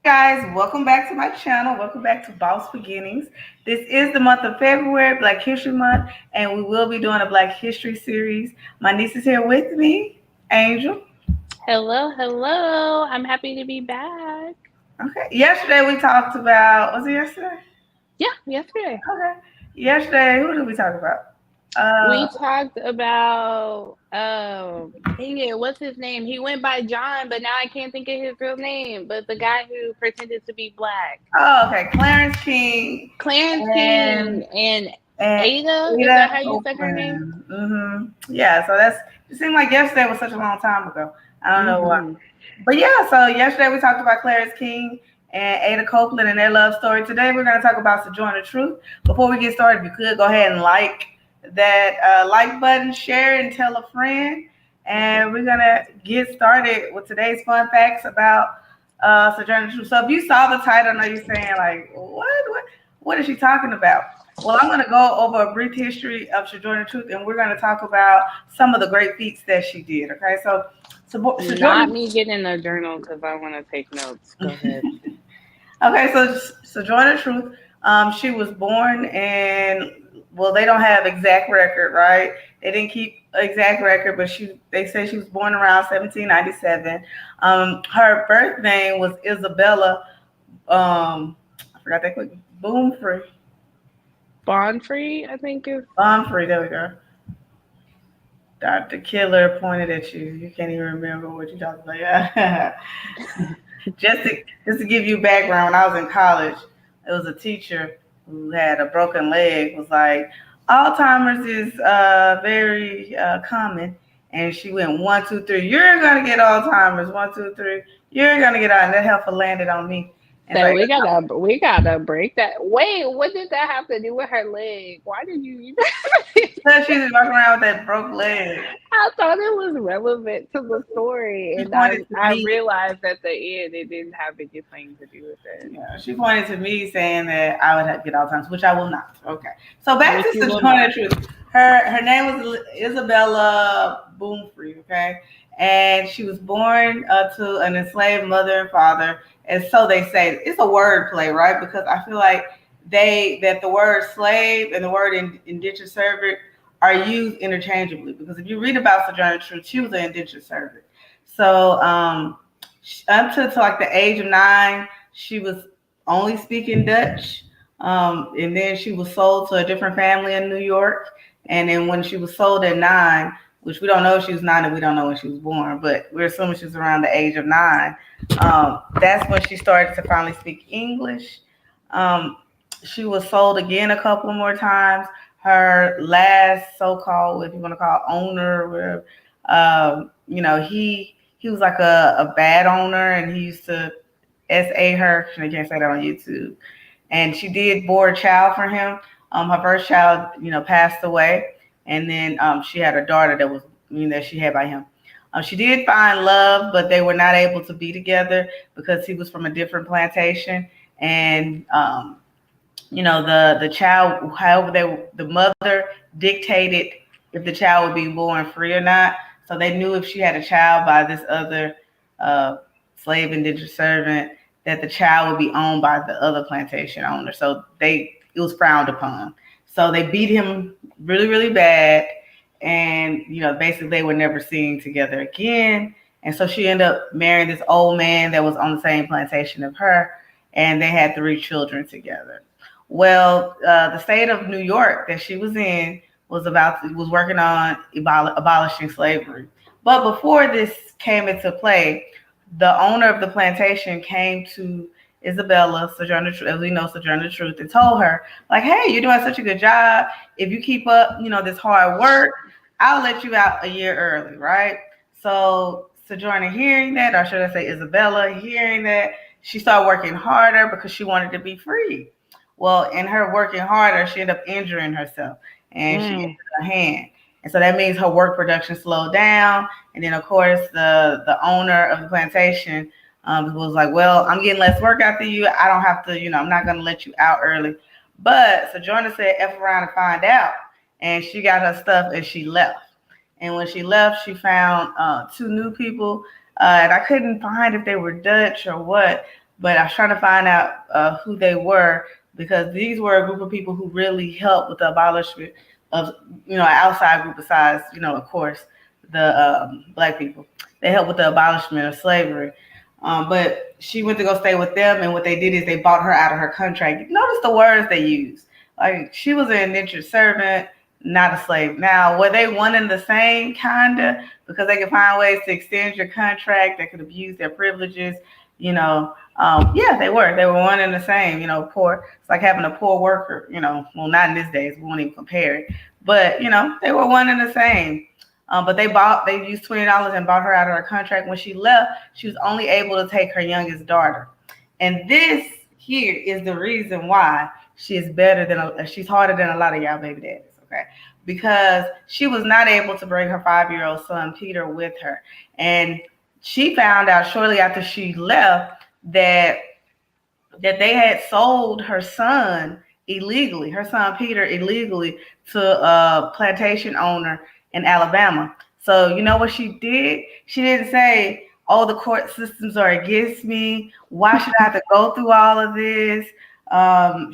guys, welcome back to my channel. Welcome back to Boss Beginnings. This is the month of February, Black History Month, and we will be doing a Black History series. My niece is here with me, Angel. Hello, hello. I'm happy to be back. Okay. Yesterday we talked about, was it yesterday? Yeah, yesterday. Okay. Yesterday, who did we talk about? We Uh, talked about dang it, what's his name? He went by John, but now I can't think of his real name. But the guy who pretended to be black. okay. Clarence King Clarence and King and and Ada, is Ada that how you said her name? Copeland. Yeah. So it seemed like yesterday was such a long time ago. I don't know why. Mm-hmm. But yeah, so yesterday we talked about Clarence King and Ada Copeland and their love story. Today we're going to talk about Sojourner Truth. Before we get started, if you could go ahead and like that like button, share, and tell a friend. And we're going to get started with today's fun facts about Sojourner Truth. So if you saw the title, I know you're saying like, what is she talking about? Well, I'm going to go over a brief history of Sojourner Truth, and we're going to talk about some of the great feats that she did. Okay, so Not Sojourner. me getting a journal because I want to take notes. Go ahead. Okay, so Sojourner Truth, she was born in, well, they don't have exact record, right? They didn't keep exact record, but they say she was born around 1797. Her birth name was Isabella. I forgot that quick. Boomfree. Bonfrey, I think is. Boomfree. There we go. Dr. Killer pointed at you. You can't even remember what you talked about. Yeah. Just to give you background, when I was in college, there was a teacher who had a broken leg. Was like, Alzheimer's is very common, and she went 1, 2, 3. You're gonna get Alzheimer's. 1, 2, 3. You're gonna get out, and that heifer landed on me. And it's So like, we gotta break that. Wait, what did that have to do with her leg? Why did you even? so she's walking around with that broke leg. I thought it was relevant to the story, She and I pointed to I me. realized at the end it didn't have anything to do with it, Yeah, she pointed to me saying that I would have to get Alzheimer's, which I will not. Okay. So back which to you will Sojourner not. Truth. Her name was Isabella Boomfree, okay? And she was born to an enslaved mother and father. And so they say it's a word play, right? Because I feel like that the word slave and the word indentured servant are used interchangeably. Because if you read about Sojourner Truth, she was an indentured servant. So up to like the age of 9, she was only speaking Dutch. And then she was sold to a different family in New York. And then when she was sold at 9, which we don't know if she was 9 and we don't know when she was born, but we're assuming she was around the age of 9. That's when she started to finally speak English. Um, she was sold again a couple more times. Her last so-called, if you want to call it owner, whatever, he was like a bad owner, and he used to SA her. I can't say that on YouTube. And she did bore a child for him. Her first child, passed away, and then she had a daughter that was, that she had by him. She did find love, but they were not able to be together because he was from a different plantation, and the child, however the mother dictated if the child would be born free or not. So they knew if she had a child by this other uh, slave indentured servant, that the child would be owned by the other plantation owner. So it was frowned upon. So they beat him really, really bad, and basically they were never seen together again. And so she ended up marrying this old man that was on the same plantation of her, and they had 3 children together. Well, the state of New York that she was in was working on abolishing slavery. But before this came into play, the owner of the plantation came to Isabella Sojourner, as we know, Sojourner Truth, and told her, like, "Hey, you're doing such a good job. If you keep up, this hard work, I'll let you out a year early, right?" So Sojourner hearing that, or should I say Isabella hearing that, she started working harder because she wanted to be free. Well, in her working harder, she ended up injuring herself, and she injured Mm. her hand. And so that means her work production slowed down. And then, of course, the owner of the plantation was like, "Well, I'm getting less work after you. I don't have to, I'm not going to let you out early." But Sojourner said, "F around and find out." And she got her stuff and she left. And when she left, she found 2 new people. And I couldn't find if they were Dutch or what. but I was trying to find out who they were because these were a group of people who really helped with the abolishment of, an outside group besides, of course, the black people. They helped with the abolishment of slavery. But she went to go stay with them, and what they did is they bought her out of her contract. Notice the words they used. Like, she was an indentured servant, not a slave. Now, were they one and the same, kinda? Because they could find ways to extend your contract, they could abuse their privileges, yeah, they were. They were one and the same, poor. It's like having a poor worker, well, not in these days, we won't even compare it. But, they were one and the same. But they used $20 and bought her out of her contract. When she left, she was only able to take her youngest daughter. And this here is the reason why she is she's harder than a lot of y'all baby daddies, okay? Because she was not able to bring her 5-year-old son, Peter, with her. And she found out shortly after she left that they had sold her son illegally, her son Peter illegally, to a plantation owner in Alabama. So you know what she did? She didn't say, oh, the court systems are against me. Why should I have to go through all of this?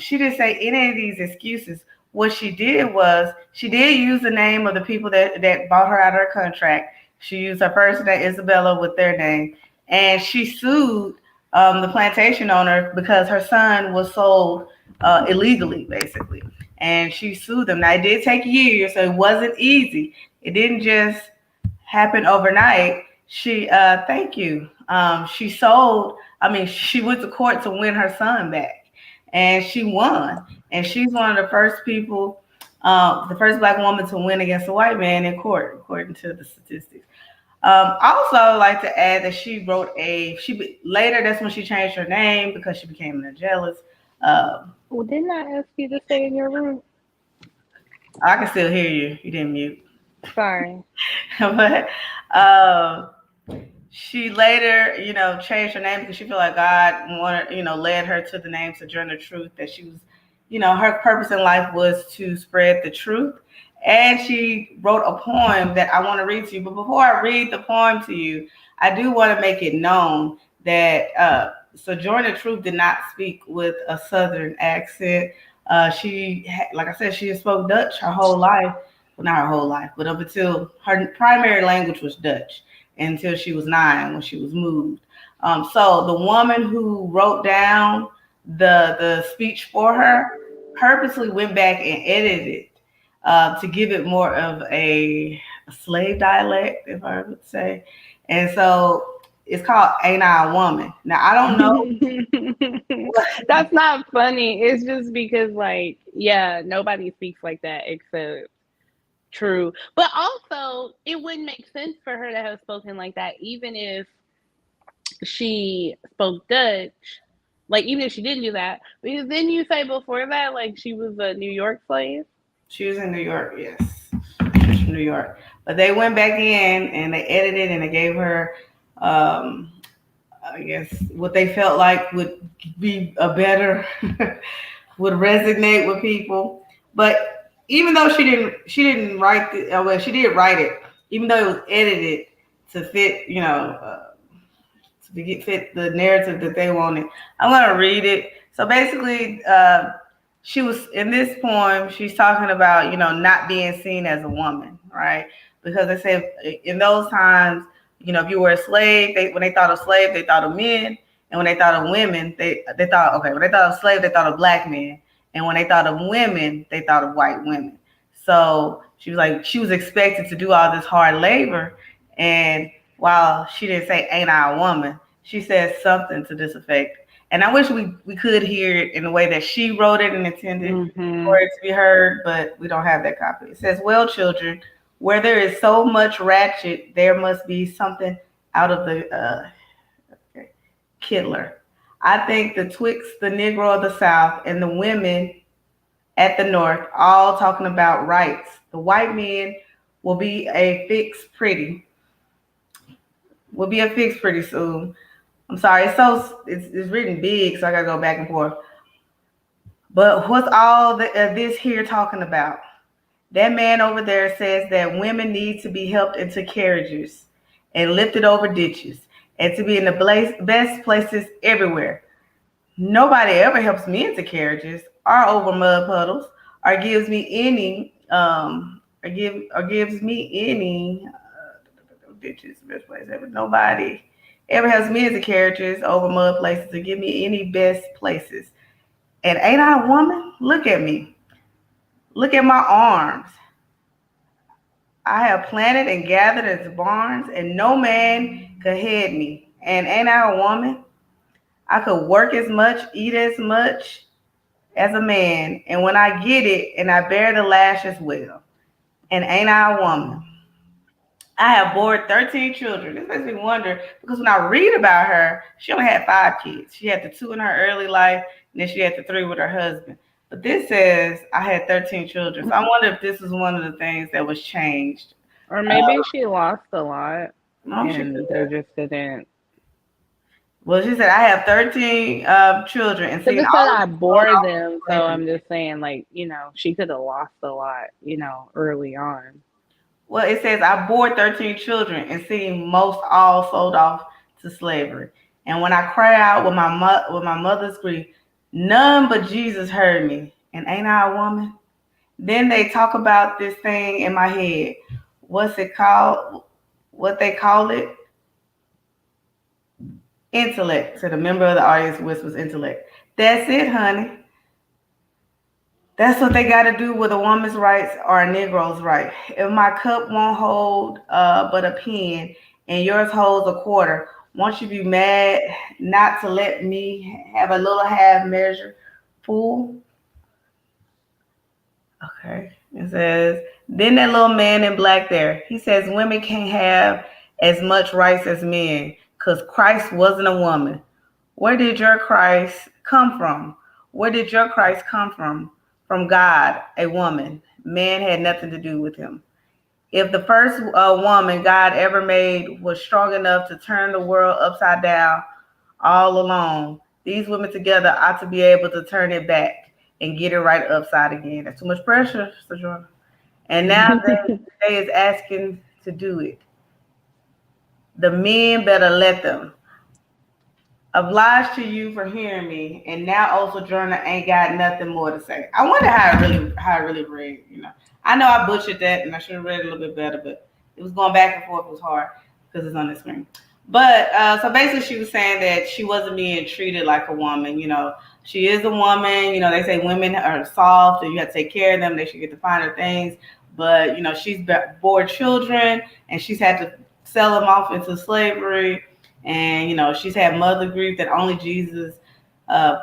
She didn't say any of these excuses. What she did was she did use the name of the people that bought her out of her contract. She used her first name, Isabella, with their name. And she sued the plantation owner because her son was sold illegally, basically. And she sued them. Now, it did take years, so it wasn't easy. It didn't just happen overnight. Thank you. She went to court to win her son back, and she won. And she's one of the first people, the first black woman to win against a white man in court, according to the statistics. Also, I'd like to add that she wrote later, that's when she changed her name because she became jealous. Well, didn't I ask you to stay in your room? I can still hear you. You didn't mute. Sorry. But she later, changed her name because she felt like God wanted, led her to the name Sojourner Truth, that she was, her purpose in life was to spread the truth. And she wrote a poem that I want to read to you. But before I read the poem to you, I do want to make it known that Sojourner Truth did not speak with a Southern accent. Like I said, she spoke Dutch her whole life. Well, not her whole life, but up until her primary language was Dutch until she was 9 when she was moved. So the woman who wrote down the speech for her purposely went back and edited it to give it more of a slave dialect, if I would say. And so it's called Ain't I a Woman? Now, I don't know. That's not funny. It's just because, nobody speaks like that except True. But also, it wouldn't make sense for her to have spoken like that, even if she spoke Dutch. Like, even if she didn't do that. Because then you say before that, she was a New York slave? She was in New York, yes. She was from New York. But they went back in and they edited and they gave her, I guess, what they felt like would be a better, would resonate with people. But even though she didn't write she did write it, even though it was edited to fit, to fit the narrative that they wanted. I'm going to read it. So basically, she was in this poem, she's talking about, not being seen as a woman, right? Because they said in those times, if you were a slave, when they thought of slave, they thought of men. And when they thought of women, when they thought of slave, they thought of black men. And when they thought of women, they thought of white women. So she was expected to do all this hard labor. And while she didn't say, ain't I a woman, she said something to this effect. And I wish we could hear it in the way that she wrote it and intended for it to be heard, but we don't have that copy. It says, well, children, where there is so much ratchet, there must be something out of the Kittler. I think the twixt the Negro of the South and the women at the North all talking about rights. The white men will be a fix pretty soon. I'm sorry, it's written big, so I gotta go back and forth. But what's all this here talking about? That man over there says that women need to be helped into carriages and lifted over ditches and to be in the best places everywhere. Nobody ever helps me into carriages or over mud puddles or gives me any or gives me any ditches best place ever. Nobody ever helps me into carriages over mud places or give me any best places. And ain't I a woman? Look at me. Look at my arms. I have planted and gathered as barns, and no man could head me. And ain't I a woman? I could work as much, eat as much as a man, and when I get it, and I bear the lash as well. And ain't I a woman? I have bore 13 children. This makes me wonder because when I read about her, she only had 5 kids. She had the two in her early life, and then she had the three with her husband. But this says I had 13 children. So I wonder if this was one of the things that was changed. Or maybe she lost a lot She and could they have. just didn't. Well, she said I have 13 children and Because seen it said all of I them sold bore off them, into so slavery. I'm just saying, like, she could have lost a lot, early on. Well, it says I bore 13 children and seen most all sold off to slavery. And when I cried out with my mother's grief, none but Jesus heard me. And ain't I a woman? Then they talk about this thing in my head. What's it called? What they call it? Intellect. To the member of the audience whispers intellect. That's it, honey. That's what they got to do with a woman's rights or a Negro's right. If my cup won't hold but a pen and yours holds a quarter, won't you be mad not to let me have a little half measure full? Okay. It says, then that little man in black there, he says women can't have as much rights as men because Christ wasn't a woman. Where did your Christ come from? Where did your Christ come from? From God, a woman. Man had nothing to do with him. If the first woman God ever made was strong enough to turn the world upside down all alone, these women together ought to be able to turn it back and get it right upside again. That's too much pressure, Sojourner. And now they is asking to do it. The men better let them. Obliged to you for hearing me, and now also Journal ain't got nothing more to say. I wonder how I really read. I know I butchered that, and I should have read it a little bit better, but it was going back and forth. It was hard because it's on the screen. But so basically, she was saying that she wasn't being treated like a woman. She is a woman. They say women are soft, and you have to take care of them. They should get the finer things. But she's bore children, and she's had to sell them off into slavery, and she's had mother grief that only Jesus uh,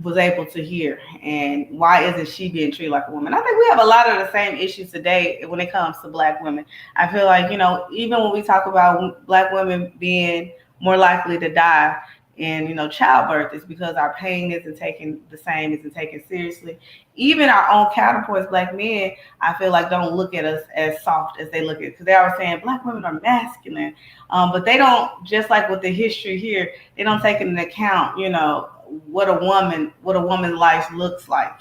was able to hear. And why isn't she being treated like a woman? I think we have a lot of the same issues today when it comes to black women. I feel like even when we talk about black women being more likely to die in childbirth, it's because our pain isn't taken the same, isn't taken seriously. Even our own counterparts, black men, I feel like don't look at us as soft as they look at, because they are saying black women are masculine, but they don't. Just like with the history here, they don't take into account, what a woman's life looks like,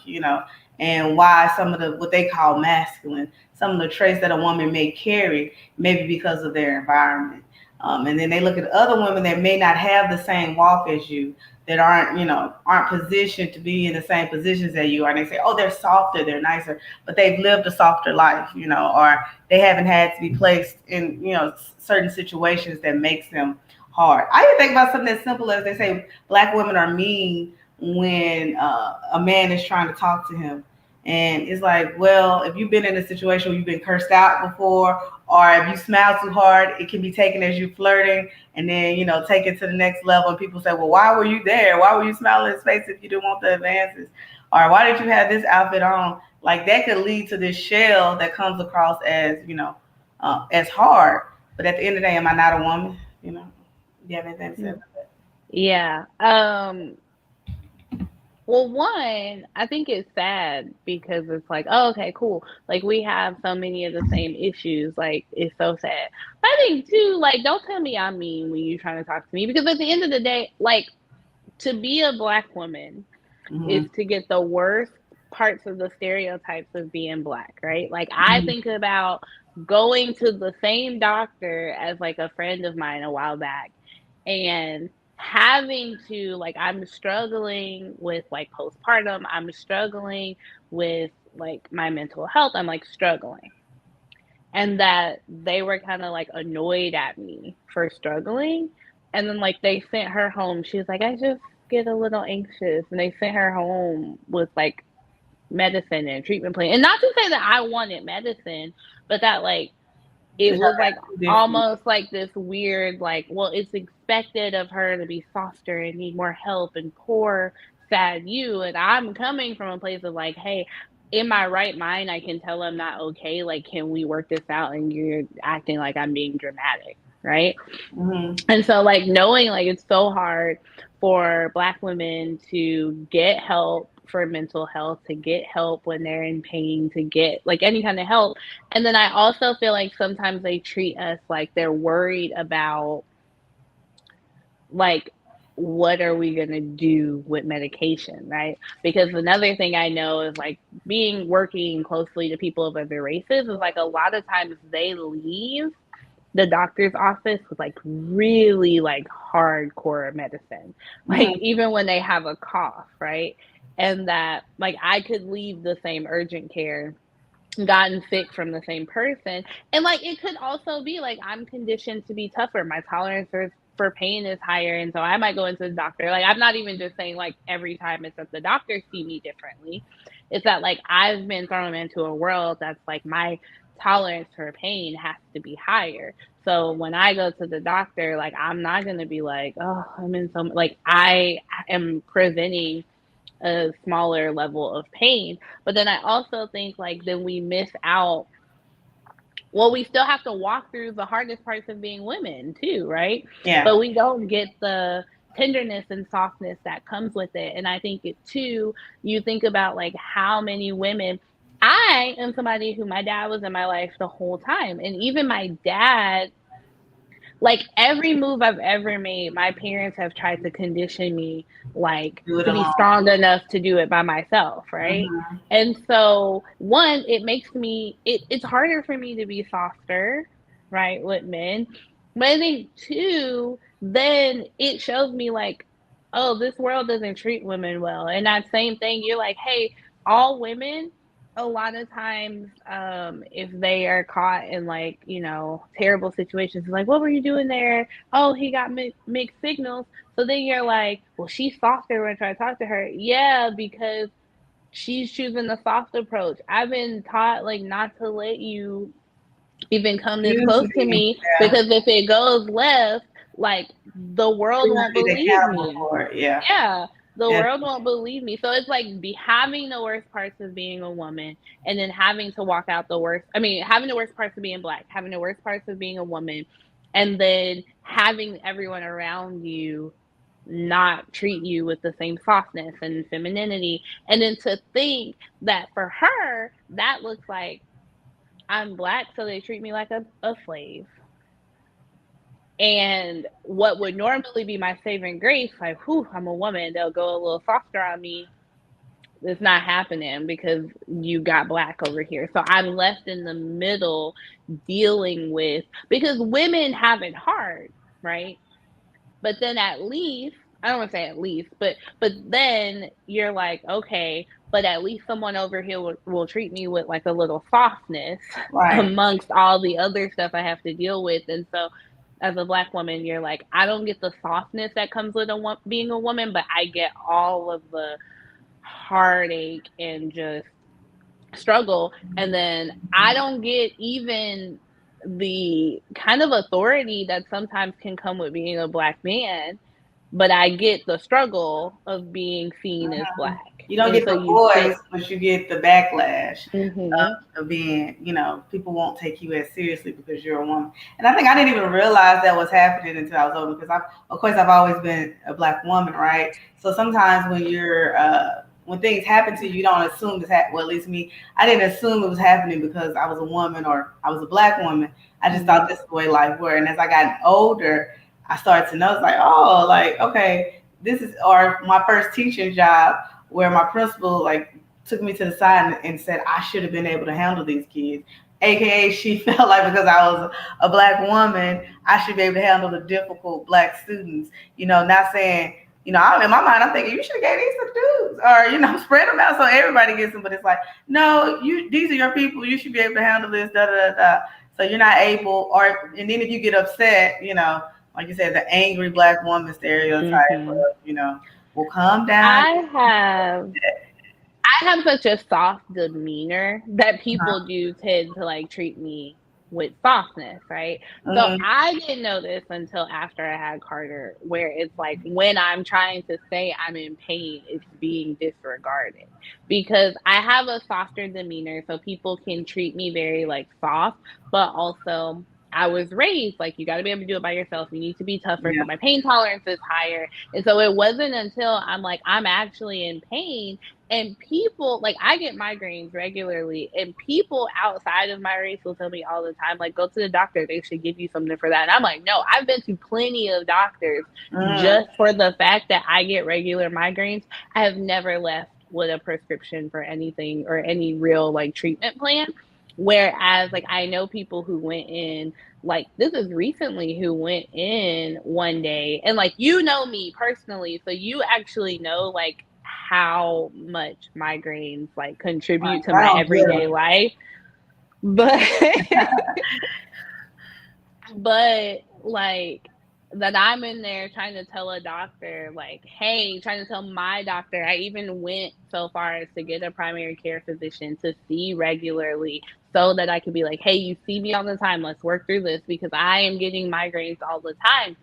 and why some of the what they call masculine, some of the traits that a woman may carry, maybe because of their environment. And then they look at other women that may not have the same walk as you, that aren't positioned to be in the same positions as you are. And they say, oh, they're softer, they're nicer, but they've lived a softer life, or they haven't had to be placed in, certain situations that makes them hard. I even think about something as simple as they say black women are mean when a man is trying to talk to him. And it's like, well, if you've been in a situation where you've been cursed out before, or if you smile too hard, it can be taken as you flirting, and then take it to the next level. And people say, well, why were you there? Why were you smiling in his face if you didn't want the advances? Or why did you have this outfit on? Like that could lead to this shell that comes across as hard. But at the end of the day, am I not a woman? Do you have anything to say about that? Yeah. Well, one, I think it's sad because it's like, oh, okay, cool. Like, we have so many of the same issues. Like, it's so sad. But I think, too, like, don't tell me I'm mean when you're trying to talk to me, because at the end of the day, like, to be a black woman is Mm-hmm. to get the worst parts of the stereotypes of being black, right? Like, I Mm-hmm. think about going to the same doctor as like a friend of mine a while back and having to, like, I'm struggling with like postpartum, I'm struggling with like my mental health, I'm like struggling. And that they were kind of like annoyed at me for struggling. And then like they sent her home. She was like, I just get a little anxious. And they sent her home with like medicine and treatment plan. And not to say that I wanted medicine, but that like it To her was like different. almost like this weird, like, well, it's expected of her to be softer and need more help and poor, sad you. And I'm coming from a place of like, hey, in my right mind, I can tell I'm not okay. Like, can we work this out? And you're acting like I'm being dramatic, right? Mm-hmm. And so, like, knowing like it's so hard for Black women to get help for mental health, to get help when they're in pain, to get like any kind of help. And then I also feel like sometimes they treat us like they're worried about, like, what are we going to do with medication, right? Because another thing I know is like being working closely to people of other races is like a lot of times they leave the doctor's office with like really like hardcore medicine, like Mm-hmm. even when they have a cough, right? And that like I could leave the same urgent care, gotten sick from the same person, and like it could also be like I'm conditioned to be tougher, my tolerance for pain is higher, and so I might go into the doctor. Like I'm not even just saying like every time it's that the doctor see me differently, it's that like I've been thrown into a world that's like my tolerance for pain has to be higher. So when I go to the doctor, like I'm not going to be like, oh, I'm in some, like I am presenting a smaller level of pain. But then I also think like then we miss out. Well, we still have to walk through the hardest parts of being women too, right? Yeah. But we don't get the tenderness and softness that comes with it. And I think it too, you think about like how many women, I am somebody who my dad was in my life the whole time. And even my dad, like every move I've ever made, my parents have tried to condition me like Do it to be alone. strong enough to do it by myself, right? Mm-hmm. And so one, it makes me it's harder for me to be softer, right, with men. But I think two, then it shows me like, oh, this world doesn't treat women well. And that same thing, you're like, hey, all women a lot of times, if they are caught in like terrible situations, like what were you doing there? Oh, he got mixed signals. So then you're like, well, she's softer when I try to talk to her. Yeah, because she's choosing the soft approach. I've been taught like not to let you even come this Use close to me. me, Yeah. because if it goes left, like the world You're gonna won't be believe accountable me. for it. Yeah. Yeah, the Yeah. world won't believe me. So it's like be having the worst parts of being a woman, and then having to walk out the worst. I mean, having the worst parts of being Black, having the worst parts of being a woman, and then having everyone around you not treat you with the same softness and femininity. And then to think that for her, that looks like I'm Black, so they treat me like a slave. And what would normally be my saving grace, like, whew, I'm a woman, they'll go a little softer on me. It's not happening because you got Black over here. So I'm left in the middle dealing with, because women have it hard, right? But then at least, I don't want to say at least, but then you're like, okay, but at least someone over here will treat me with like a little softness Right. amongst all the other stuff I have to deal with. And so as a Black woman, you're like, I don't get the softness that comes with being a woman, but I get all of the heartache and just struggle. And then I don't get even the kind of authority that sometimes can come with being a Black man, but I get the struggle of being seen as Black. You don't And get so the you voice, sit. but you get the backlash Mm-hmm. of being, people won't take you as seriously because you're a woman. And I think I didn't even realize that was happening until I was older because of course, I've always been a Black woman, right? So sometimes when things happen to you, you don't assume it's well, at least me, I didn't assume it was happening because I was a woman or I was a Black woman. I just Mm-hmm. thought this is the way life were. And as I got older, I started to know, it's like, oh, like, okay, this is, or my first teaching job where my principal like took me to the side and said I should have been able to handle these kids. AKA she felt like because I was a black woman, I should be able to handle the difficult black students. Not saying, in my mind, I'm thinking you should have gave these to dudes, or spread them out so everybody gets them. But it's like, no, these are your people. You should be able to handle this. Da da da da. So you're not able, and then if you get upset, like you said, the angry black woman stereotype Mm-hmm. of, well, calm down. I have I have such a soft demeanor that people do tend to like treat me with softness, right? So Mm-hmm. I didn't know this until after I had Carter, where it's like when I'm trying to say I'm in pain, it's being disregarded because I have a softer demeanor, so people can treat me very like soft, but also I was raised like you got to be able to do it by yourself. You need to be tougher. Yeah. So my pain tolerance is higher. And so it wasn't until I'm like, I'm actually in pain and people like I get migraines regularly, and people outside of my race will tell me all the time, like, go to the doctor. They should give you something for that. And I'm like, no, I've been to plenty of doctors Mm. just for the fact that I get regular migraines. I have never left with a prescription for anything or any real like treatment plan. Whereas like I know people who went in like this is recently who went in one day and like you know me personally, so you actually know like how much migraines like Right. contribute to I my don't get everyday them. life. But but like that I'm in there trying to tell a doctor, like, hey, trying to tell my doctor. I even went so far as to get a primary care physician to see regularly so that I could be like, hey, you see me all the time. Let's work through this because I am getting migraines all the time.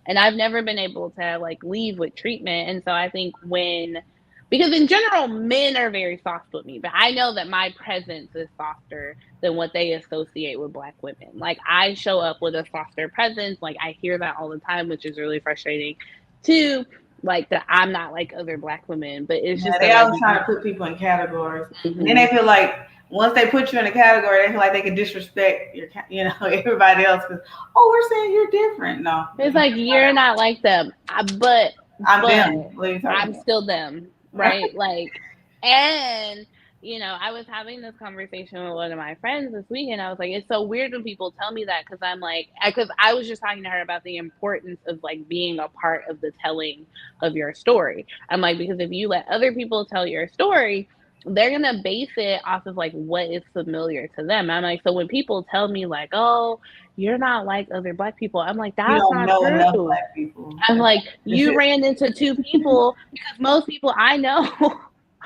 And I've never been able to like leave with treatment. And so I think when because in general men are very soft with me, but I know that my presence is softer than what they associate with black women. Like I show up with a softer presence, like I hear that all the time, which is really frustrating too, like that I'm not like other black women, but it's Yeah, just they that like always trying to put people in categories, and then mm-hmm. they feel like once they put you in a category, they feel like they can disrespect everybody else because we're saying you're different. No, It's like you're not like them, I'm but them. What are you talking I'm still them, about? right? Like, and I was having this conversation with one of my friends this week, and I was like, it's so weird when people tell me that because I'm like, because I was just talking to her about the importance of like being a part of the telling of your story. I'm like, because if you let other people tell your story, they're gonna base it off of like what is familiar to them. I'm like, so when people tell me like, oh, you're not like other black people. I'm like, You that's don't not know enough true. black people. I'm like, you ran into two people because most people I know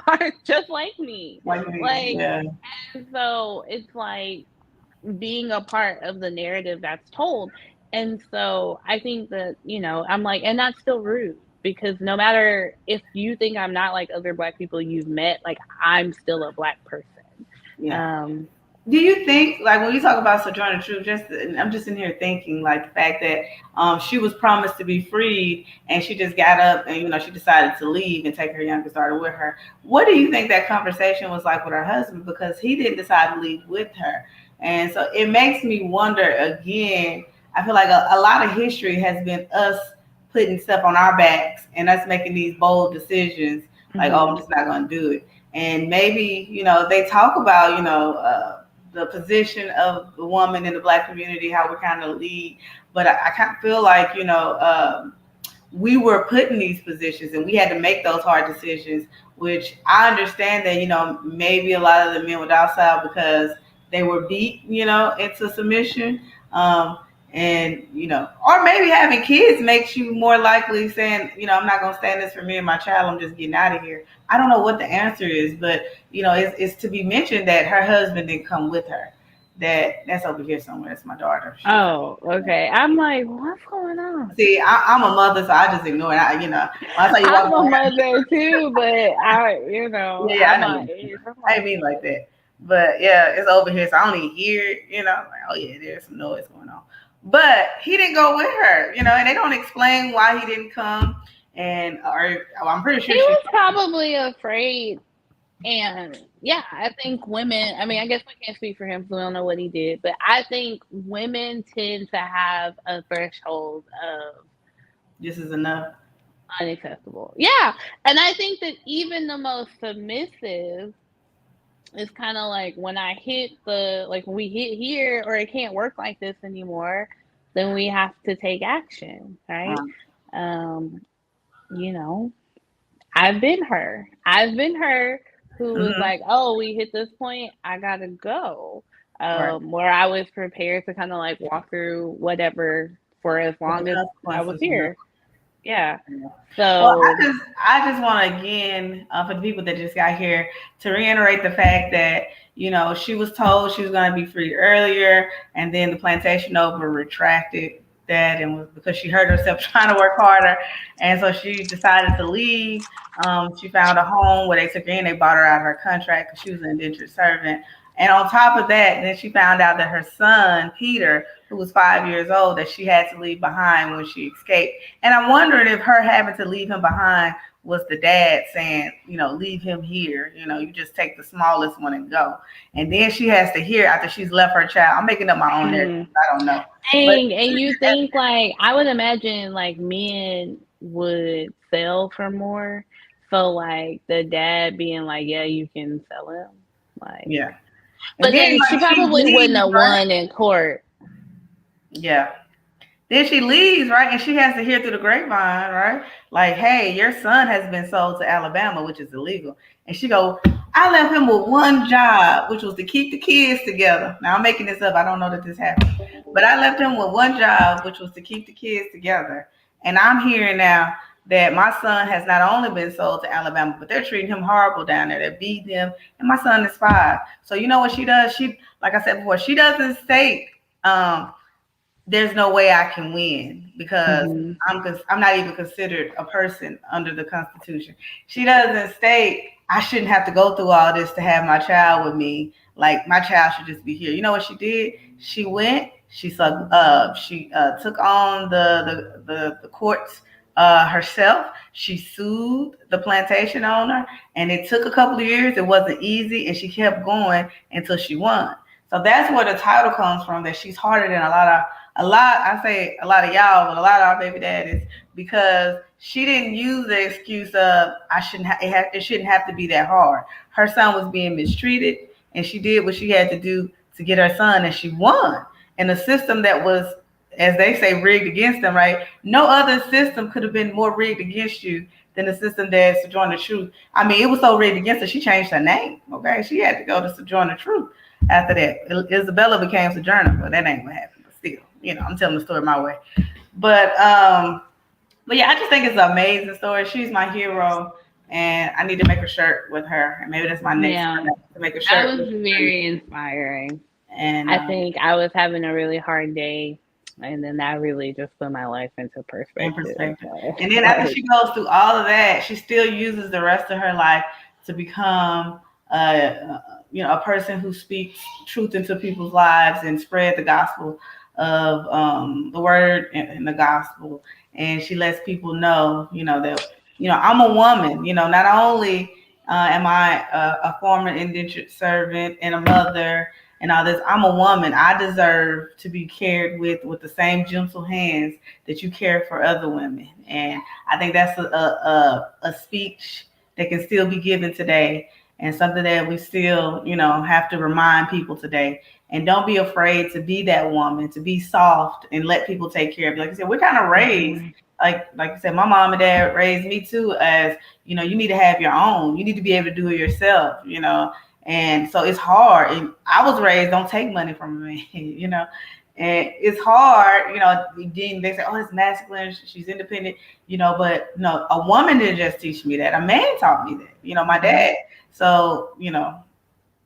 are just like me. Like me, Like, yeah, and so it's like being a part of the narrative that's told. And so I think that, I'm like, and that's still rude because no matter if you think I'm not like other black people you've met, like I'm still a black person. yeah. Um, Do you think, like, when you talk about Sojourner Truth, I'm just in here thinking, like, the fact that she was promised to be freed, and she just got up and she decided to leave and take her youngest daughter with her. What do you think that conversation was like with her husband? Because he didn't decide to leave with her, and so it makes me wonder again. I feel like a lot of history has been us putting stuff on our backs and us making these bold decisions, like, oh, I'm mm-hmm. just not going to do it. And maybe they talk about the position of the woman in the black community, how we kind of lead. But I kind of feel like, we were put in these positions and we had to make those hard decisions, which I understand that, maybe a lot of the men were docile because they were beat, into submission. And, or maybe having kids makes you more likely saying, I'm not going to stand this for me and my child. I'm just getting out of here. I don't know what the answer is, but, it's to be mentioned that her husband didn't come with her. That's over here somewhere. That's my daughter. She's Oh, okay. I'm like, what's going on? See, I'm a mother, so I just ignore it. I saw you I'm walking a around. mother too, but Yeah, I I'm know a you. age. I'm I didn't like, mean like that. But yeah, it's over here, so I don't even hear it. Like, oh yeah, there's some noise going on. But he didn't go with her, and they don't explain why he didn't come. And I'm pretty he sure she. was probably afraid. And yeah, I think women, I mean, I guess we can't speak for him because we don't know what he did, but I think women tend to have a threshold of This is enough. unacceptable. Yeah. And I think that even the most submissive it's kind of like when I hit the like when we hit here or it can't work like this anymore, then we have to take action, right? Um, Um, you know, I've been her. I've been her who was mhm, like, "Oh, we hit this point. I gotta go." right. Where I was prepared to kind of like walk through whatever for as With the long as I was consequences, here. Yeah. yeah. Well, So. I just want to again, for the people that just got here, to reiterate the fact that she was told she was going to be freed earlier, and then the plantation owner retracted that, and was because she hurt herself trying to work harder, and so she decided to leave. She found a home where they took her in. They bought her out of her contract because she was an indentured servant. And on top of that, then she found out that her son Peter, who was 5 years old, that she had to leave behind when she escaped. And I'm wondering if her having to leave him behind was the dad saying, leave him here. You just take the smallest one and go. And then she has to hear after she's left her child. I'm making up my own narrative. Mm. I don't know. But Dang, and you think like I would imagine like men would sell for more. So like the dad being like, "Yeah, you can sell him." Like, yeah. And but then then she like she probably wouldn't leaves, have right? won in court. Yeah. Then she leaves, right? And she has to hear through the grapevine, right? Like, hey, your son has been sold to Alabama, which is illegal. And she go, I left him with one job, which was to keep the kids together. Now I'm making this up. I don't know that this happened. But I left him with one job, which was to keep the kids together. And I'm hearing now that my son has not only been sold to Alabama, but they're treating him horrible down there. They're beating him. And my son is 5. So you know what she does? She, like I said before, she doesn't state there's no way I can win because Hmm. I'm not even considered a person under the Constitution. She doesn't state I shouldn't have to go through all this to have my child with me. Like my child should just be here. You know what she did? She went. She took on the courts herself. She sued the plantation owner, and it took a couple of years. It wasn't easy, and she kept going until she won. So that's where the title comes from. That she's harder than I say a lot of y'all, but a lot of our baby daddies, because she didn't use the excuse of I shouldn't it shouldn't have to be that hard. Her son was being mistreated, and she did what she had to do to get her son, and she won. In a system that was, as they say, rigged against them, right? No other system could have been more rigged against you than the system that Sojourner Truth. I mean, it was so rigged against her, she changed her name. Okay, she had to go to Sojourner Truth after that. Isabella became Sojourner, but that ain't what happened. But still, I'm telling the story my way. But but yeah, I just think it's an amazing story. She's my hero, and I need to make a shirt with her. And maybe that's my next Yeah, one, to make a that shirt was with her. very inspiring. And I think I was having a really hard day, and then that really just put my life into in perspective. perspective. And then after she goes through all of that, she still uses the rest of her life to become a person who speaks truth into people's lives and spread the gospel of the word and the gospel. And she lets people know, that I'm a woman. Not only am I a former indentured servant and a mother and all this, I'm a woman. I deserve to be cared with the same gentle hands that you care for other women. And I think that's a speech that can still be given today, and something that we still, have to remind people today. And don't be afraid to be that woman, to be soft and let people take care of you. Like I said, we're kind of raised, Mhm. like I said, my mom and dad raised me too as, you need to have your own. You need to be able to do it yourself. And so it's hard. And I was raised, don't take money from a man, and it's hard, then they say, oh, it's masculine, she's independent, but no, a woman didn't just teach me that. A man taught me that, my dad. So,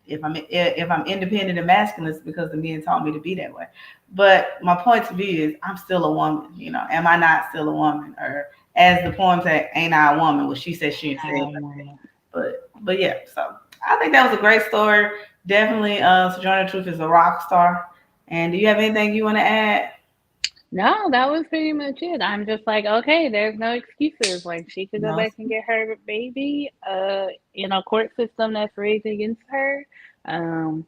if I'm independent and masculine, it's because the men taught me to be that way. But my point to be is I'm still a woman, Am I not still a woman? Or as the poem said, ain't I a woman? Well, she said she said like that. But yeah, so I think that was a great story. Definitely Sojourner Truth is a rock star. And do you have anything you want to add? No, that was pretty much it. I'm just like, okay, there's no excuses. Like she could go No. back and get her baby, in a court system that's rigged against her. Um,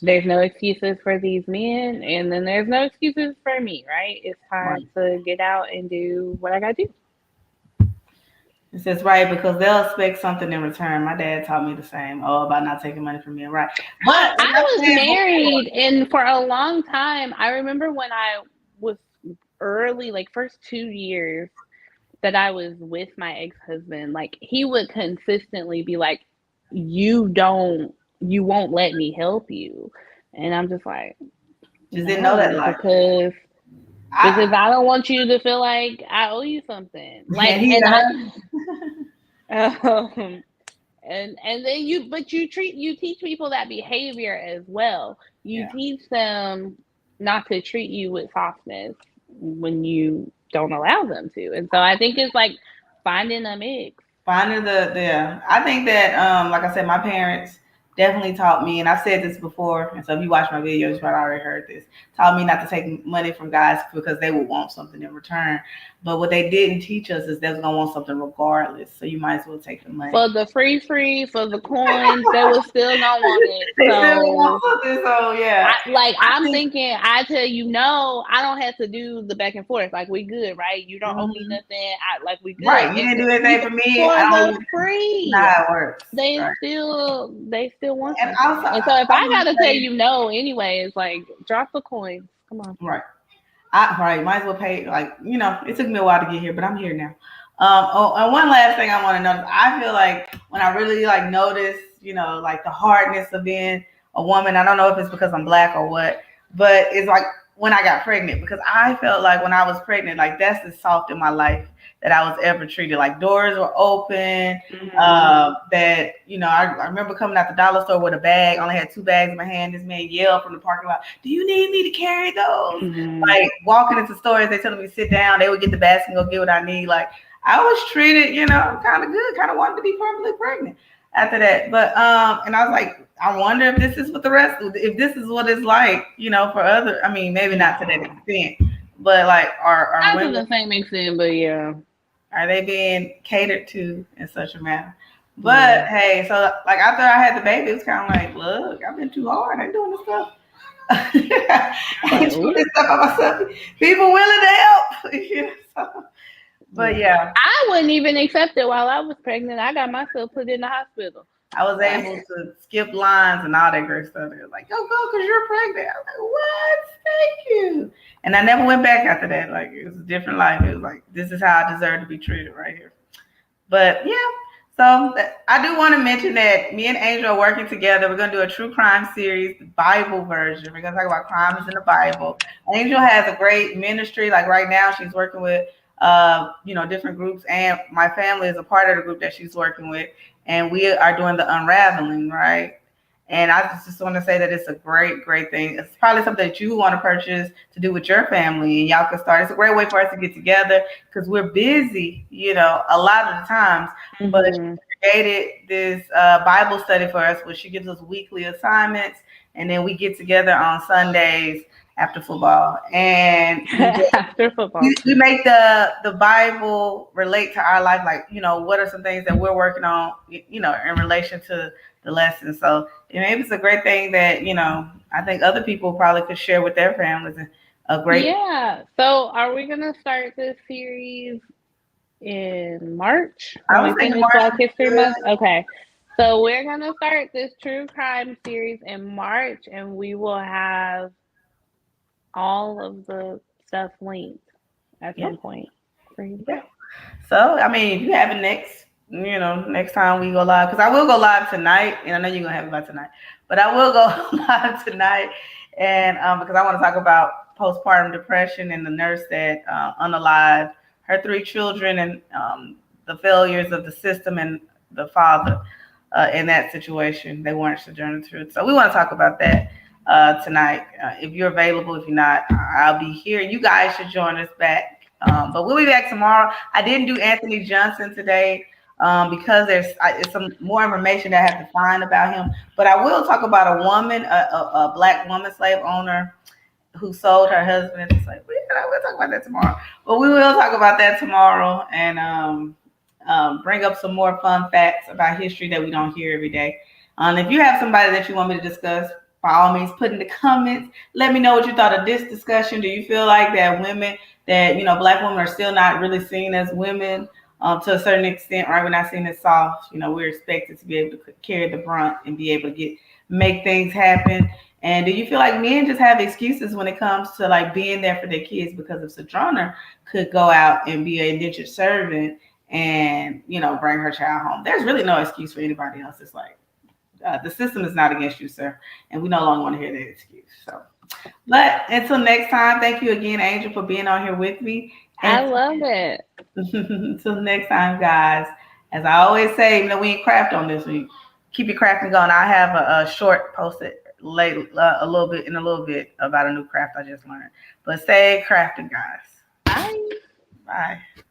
there's no excuses for these men, and then there's no excuses for me, right? It's time Right. to get out and do what I gotta do. It says right because they'll expect something in return. My dad taught me the same. Oh, about not taking money from me, right? But as I I was said before, married, and for a long time, I remember when I was early, like first 2 years that I was with my ex husband, like he would consistently be like, you won't let me help you. And I'm just like, just didn't know that no, life. because I I don't want you to feel like I owe you something. Like, and he and I, done. um, and then but you teach people that behavior as well. You Yeah. teach them not to treat you with softness when you don't allow them to. And so I think it's like finding a mix. Finding the I think that like I said, my parents definitely taught me, and I've said this before, and so if you watch my videos, you probably already heard this. Taught me not to take money from guys because they would want something in return. But what they didn't teach us is they're gonna want something regardless. So you might as well take the money. For the for the coins, they were still gonna want it. They still want So something, so yeah. I I'm think thinking, I tell you no, I don't have to do the back and forth. Like we good, right? You don't owe me mhm. nothing. Like we good. Right. You And didn't do anything even for me. for I don't the even know free, how it works. Right. they still want And also something. And so if I I want to gotta tell say you no anyway, it's like drop the coins. Come on. right. Right, might as well pay. Like it took me a while to get here, but I'm here now. Oh, and one last thing I want to notice. I feel like when I really like notice, like the hardness of being a woman. I don't know if it's because I'm black or what, but it's like when I got pregnant because I felt like when I was pregnant, like that's the soft in my life that I was ever treated. Like doors were open. Mm-hmm. That I remember coming out the dollar store with a bag. I only had 2 bags in my hand. This man yelled from the parking lot, "Do you need me to carry those?" Mm-hmm. Like walking into stores, they telling me to sit down. They would get the basket and go get what I need. Like I was treated, kind of good. Kind of wanted to be permanently pregnant after that. But and I was like, I wonder if this is what if this is what it's like, for other. I mean, maybe not to that extent, but like, are Not to women the same extent, but yeah. are they being catered to in such a manner? Yeah. But hey, so like after I had the baby, it was kind of like, look, I've been too hard. I'm doing this stuff. You're I like, ain't doing ooh. this stuff by myself. People willing to help. So, but Yeah. yeah, I wouldn't even accept it while I was pregnant. I got myself put in the hospital. I was Like, able to skip lines and all that great stuff. They were like, go, because you're pregnant. I was like, what? Thank you. And I never went back after that. Like, it was a different life. It was like, this is how I deserve to be treated right here. But yeah, so I do want to mention that me and Angel are working together. We're going to do a true crime series, the Bible version. We're going to talk about crimes in the Bible. Angel has a great ministry. Like right now, she's working with, different groups, and my family is a part of the group that she's working with, and we are doing the unraveling, right? And I just want to say that it's a great, great thing. It's probably something that you want to purchase to do with your family, and y'all can start. It's a great way for us to get together because we're busy, a lot of the times. But mm-hmm. she created this Bible study for us, where she gives us weekly assignments, and then we get together on Sundays after football, and After football. we make the Bible relate to our life. Like, what are some things that we're working on, in relation to the lesson. So maybe it's a great thing that, I think other people probably could share with their families. And a great, Yeah. So, are we going to start this series in March when I we was thinking finish March Black would be History good. Month? Okay. So, we're going to start this true crime series in March, and we will have all of the stuff linked at Yeah. some point for you to Yeah. get. So, I mean, if you have it next time we go live, because I will go live tonight, and I know you're going to have it by tonight, but I will go live tonight. And because I want to talk about postpartum depression and the nurse that unalived her 3 children, and the failures of the system and the father in that situation. They weren't Sojourner Truth. So we want to talk about that tonight. If you're available, if you're not, I'll be here. You guys should join us back. But we'll be back tomorrow. I didn't do Anthony Johnson today because it's some more information that I have to find about him. But I will talk about a woman, a black woman slave owner who sold her husband into slavery. We'll talk about that tomorrow. But we will talk about that tomorrow, and bring up some more fun facts about history that we don't hear every day. If you have somebody that you want me to discuss, by all means, put in the comments. Let me know what you thought of this discussion. Do you feel like that women, that black women are still not really seen as women to a certain extent, right? We're not seeing it soft. We're expected to be able to carry the brunt and be able to make things happen. And do you feel like men just have excuses when it comes to like being there for their kids because if Sojourner could go out and be an indentured servant and bring her child home, there's really no excuse for anybody else. It's like the system is not against you, sir, and we no longer want to hear that excuse. So, but until next time, thank you again, Angel, for being on here with me. I And love it. until next time, guys. As I always say, we ain't craft on this week. Keep your crafting going. I have a short posted late a little bit about a new craft I just learned. But stay crafting, guys. Bye. Bye.